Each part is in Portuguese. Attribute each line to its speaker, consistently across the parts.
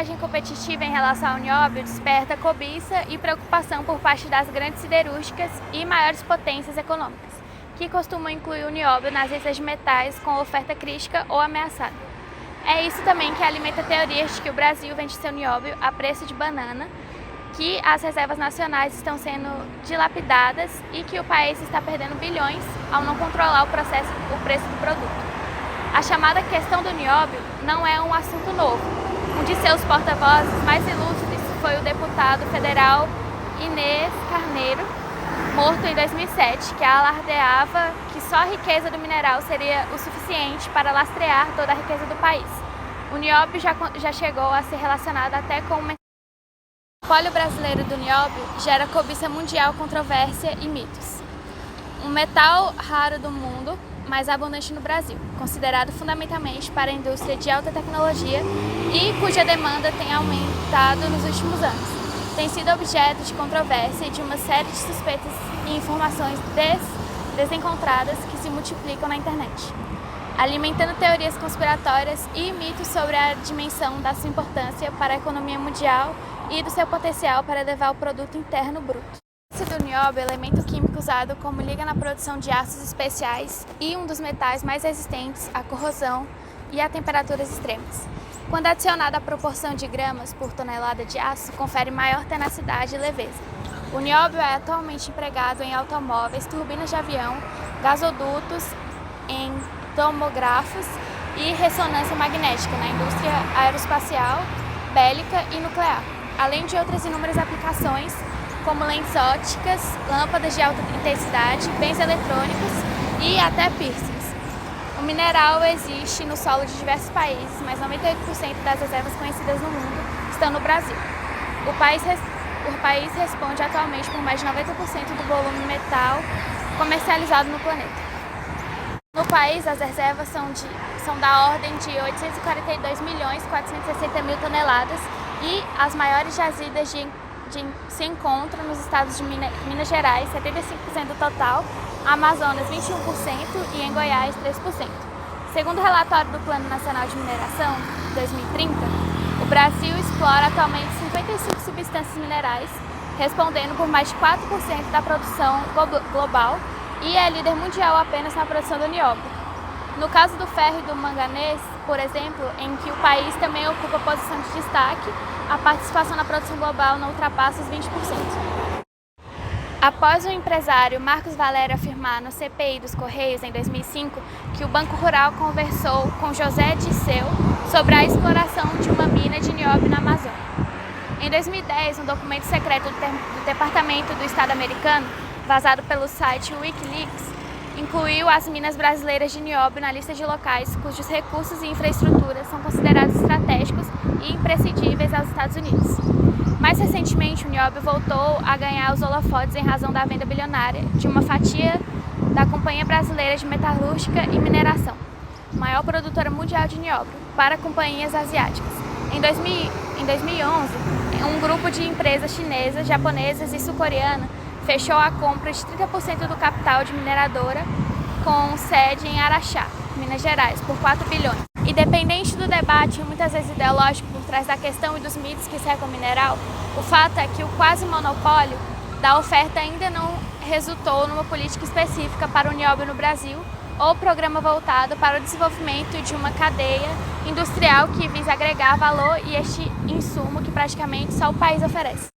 Speaker 1: vantagem competitiva em relação ao nióbio desperta cobiça e preocupação por parte das grandes siderúrgicas e maiores potências econômicas, que costumam incluir o nióbio nas listas de metais com oferta crítica ou ameaçada. É isso também que alimenta teorias de que o Brasil vende seu nióbio a preço de banana, que as reservas nacionais estão sendo dilapidadas e que o país está perdendo bilhões ao não controlar o preço do produto. A chamada questão do nióbio não é um assunto novo. Um de seus porta-vozes mais ilustres foi o deputado federal Inês Carneiro, morto em 2007, que alardeava que só a riqueza do mineral seria o suficiente para lastrear toda a riqueza do país. O nióbio já chegou a ser relacionado até com o monopólio brasileiro do nióbio gera cobiça mundial, controvérsia e mitos. Um metal raro do mundo, mais abundante no Brasil, considerado fundamentalmente para a indústria de alta tecnologia e cuja demanda tem aumentado nos últimos anos. Tem sido objeto de controvérsia e de uma série de suspeitas e informações desencontradas que se multiplicam na internet, alimentando teorias conspiratórias e mitos sobre a dimensão da sua importância para a economia mundial e do seu potencial para elevar o produto interno bruto. O ácido do nióbio é elemento químico usado como liga na produção de aços especiais e um dos metais mais resistentes à corrosão e a temperaturas extremas. Quando adicionado à proporção de gramas por tonelada de aço, confere maior tenacidade e leveza. O nióbio é atualmente empregado em automóveis, turbinas de avião, gasodutos, em tomógrafos e ressonância magnética na indústria aeroespacial, bélica e nuclear, além de outras inúmeras aplicações, como lentes ópticas, lâmpadas de alta intensidade, bens eletrônicos e até piercings. O mineral existe no solo de diversos países, mas 98% das reservas conhecidas no mundo estão no Brasil. O país responde atualmente por mais de 90% do volume metal comercializado no planeta. No país, as reservas são da ordem de 842.460.000 toneladas e as maiores jazidas se encontram nos estados de Minas Gerais, 75% do total, Amazonas, 21% e em Goiás, 3%. Segundo o relatório do Plano Nacional de Mineração, 2030, o Brasil explora atualmente 55 substâncias minerais, respondendo por mais de 4% da produção global e é líder mundial apenas na produção do nióbio. No caso do ferro e do manganês, por exemplo, em que o país também ocupa posição de destaque, a participação na produção global não ultrapassa os 20%. Após o empresário Marcos Valério afirmar no CPI dos Correios em 2005 que o Banco Rural conversou com José Dirceu sobre a exploração de uma mina de nióbio na Amazônia. Em 2010, um documento secreto do Departamento do Estado americano, vazado pelo site Wikileaks, incluiu as minas brasileiras de nióbio na lista de locais cujos recursos e infraestruturas são considerados estratégicos e imprescindíveis aos Estados Unidos. Mais recentemente, o nióbio voltou a ganhar os holofotes em razão da venda bilionária de uma fatia da Companhia Brasileira de Metalúrgica e Mineração, maior produtora mundial de nióbio, para companhias asiáticas. Em 2011, um grupo de empresas chinesas, japonesas e sul-coreana fechou a compra de 30% do capital de mineradora com sede em Araxá, Minas Gerais, por 4 bilhões. Independente do debate, muitas vezes ideológico, por trás da questão e dos mitos que cercam o mineral, o fato é que o quase monopólio da oferta ainda não resultou numa política específica para o nióbio no Brasil ou programa voltado para o desenvolvimento de uma cadeia industrial que visa agregar valor e este insumo que praticamente só o país oferece.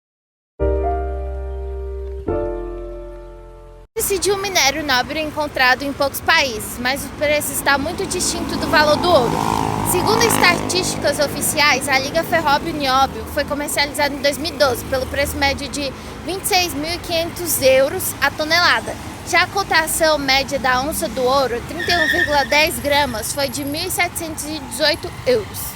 Speaker 2: Trata-se de um minério nobre encontrado em poucos países, mas o preço está muito distinto do valor do ouro. Segundo estatísticas oficiais, a liga ferróbio-nióbio foi comercializada em 2012 pelo preço médio de 26.500 euros a tonelada. Já a cotação média da onça do ouro, 31,10 gramas, foi de 1.718 euros.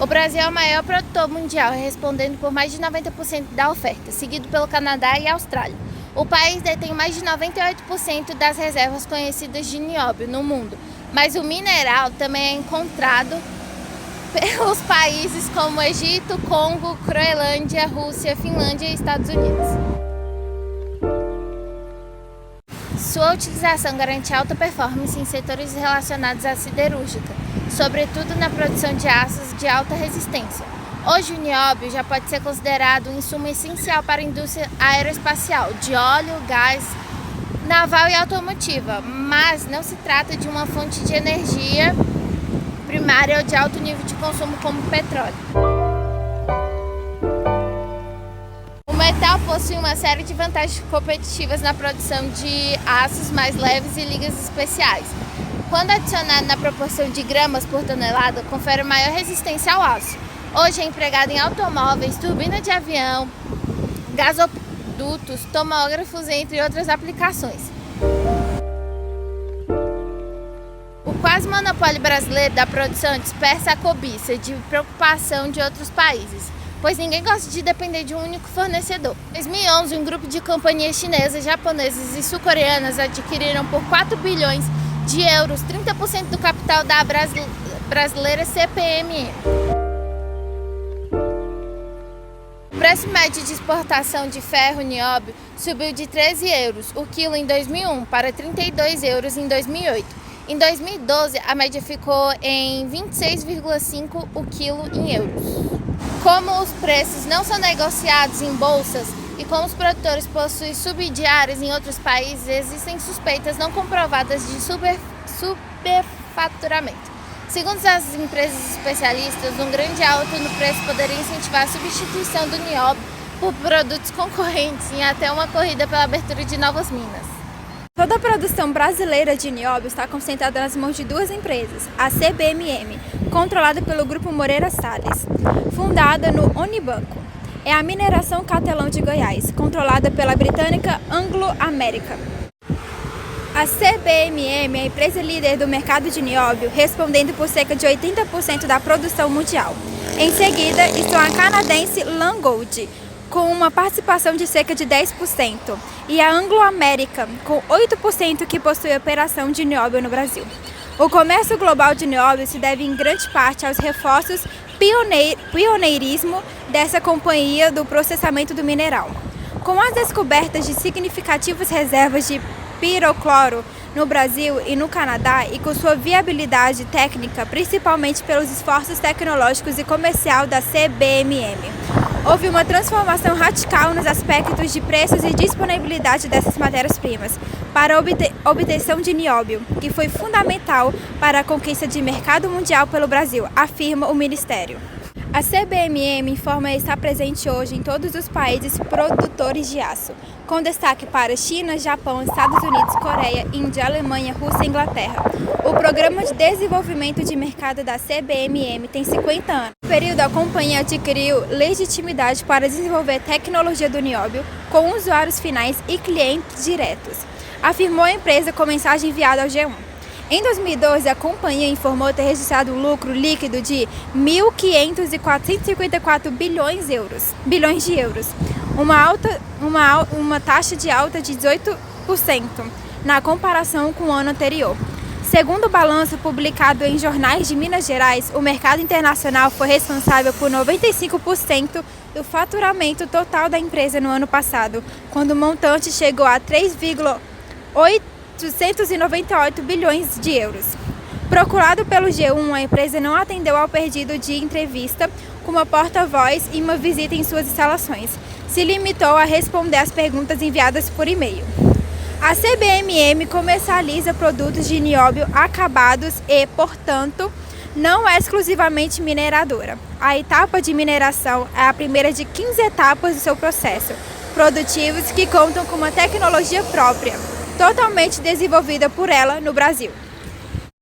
Speaker 2: O Brasil é o maior produtor mundial, respondendo por mais de 90% da oferta, seguido pelo Canadá e Austrália. O país detém mais de 98% das reservas conhecidas de nióbio no mundo, mas o mineral também é encontrado pelos países como Egito, Congo, Groenlândia, Rússia, Finlândia e Estados Unidos. Sua utilização garante alta performance em setores relacionados à siderúrgica, sobretudo na produção de aços de alta resistência. Hoje o nióbio já pode ser considerado um insumo essencial para a indústria aeroespacial, de óleo, gás, naval e automotiva, mas não se trata de uma fonte de energia primária ou de alto nível de consumo como o petróleo. O metal possui uma série de vantagens competitivas na produção de aços mais leves e ligas especiais. Quando adicionado na proporção de gramas por tonelada, confere maior resistência ao aço. Hoje é empregado em automóveis, turbina de avião, gasodutos, tomógrafos, entre outras aplicações. O quase monopólio brasileiro da produção dispersa a cobiça de preocupação de outros países, pois ninguém gosta de depender de um único fornecedor. Em 2011, um grupo de companhias chinesas, japonesas e sul-coreanas adquiriram por 4 bilhões de euros 30% do capital da brasileira CBMM. O preço médio de exportação de ferro nióbio subiu de 13 euros o quilo em 2001 para 32 euros em 2008. Em 2012, a média ficou em 26,5 o quilo em euros. Como os preços não são negociados em bolsas e como os produtores possuem subsidiárias em outros países, existem suspeitas não comprovadas de superfaturamento. Segundo as empresas especialistas, um grande alto no preço poderia incentivar a substituição do nióbio por produtos concorrentes em até uma corrida pela abertura de novas minas.
Speaker 3: Toda a produção brasileira de nióbio está concentrada nas mãos de duas empresas, a CBMM, controlada pelo Grupo Moreira Salles, fundada no Unibanco. É a Mineração Catelão de Goiás, controlada pela britânica Anglo American. A CBMM é a empresa líder do mercado de nióbio, respondendo por cerca de 80% da produção mundial. Em seguida, estão a canadense Langgold, com uma participação de cerca de 10%, e a Anglo American, com 8%, que possui operação de nióbio no Brasil. O comércio global de nióbio se deve em grande parte aos reforços pioneirismo dessa companhia do processamento do mineral. Com as descobertas de significativas reservas de pirocloro no Brasil e no Canadá e com sua viabilidade técnica, principalmente pelos esforços tecnológicos e comercial da CBMM, houve uma transformação radical nos aspectos de preços e disponibilidade dessas matérias-primas para a obtenção de nióbio, que foi fundamental para a conquista de mercado mundial pelo Brasil, afirma o Ministério. A CBMM informa estar presente hoje em todos os países produtores de aço, com destaque para China, Japão, Estados Unidos, Coreia, Índia, Alemanha, Rússia e Inglaterra. O Programa de Desenvolvimento de Mercado da CBMM tem 50 anos. No período, a companhia adquiriu legitimidade para desenvolver tecnologia do nióbio com usuários finais e clientes diretos, afirmou a empresa com mensagem enviada ao G1. Em 2012, a companhia informou ter registrado um lucro líquido de 1.554 bilhões de euros, uma taxa de alta de 18% na comparação com o ano anterior. Segundo o balanço publicado em jornais de Minas Gerais, o mercado internacional foi responsável por 95% do faturamento total da empresa no ano passado, quando o montante chegou a 3,898 bilhões de euros. Procurado pelo G1, a empresa não atendeu ao pedido de entrevista com uma porta-voz e uma visita em suas instalações. Se limitou a responder às perguntas enviadas por e-mail. A CBMM comercializa produtos de nióbio acabados e, portanto, não é exclusivamente mineradora. A etapa de mineração é a primeira de 15 etapas do seu processo, produtivos que contam com uma tecnologia própria, totalmente desenvolvida por ela no Brasil.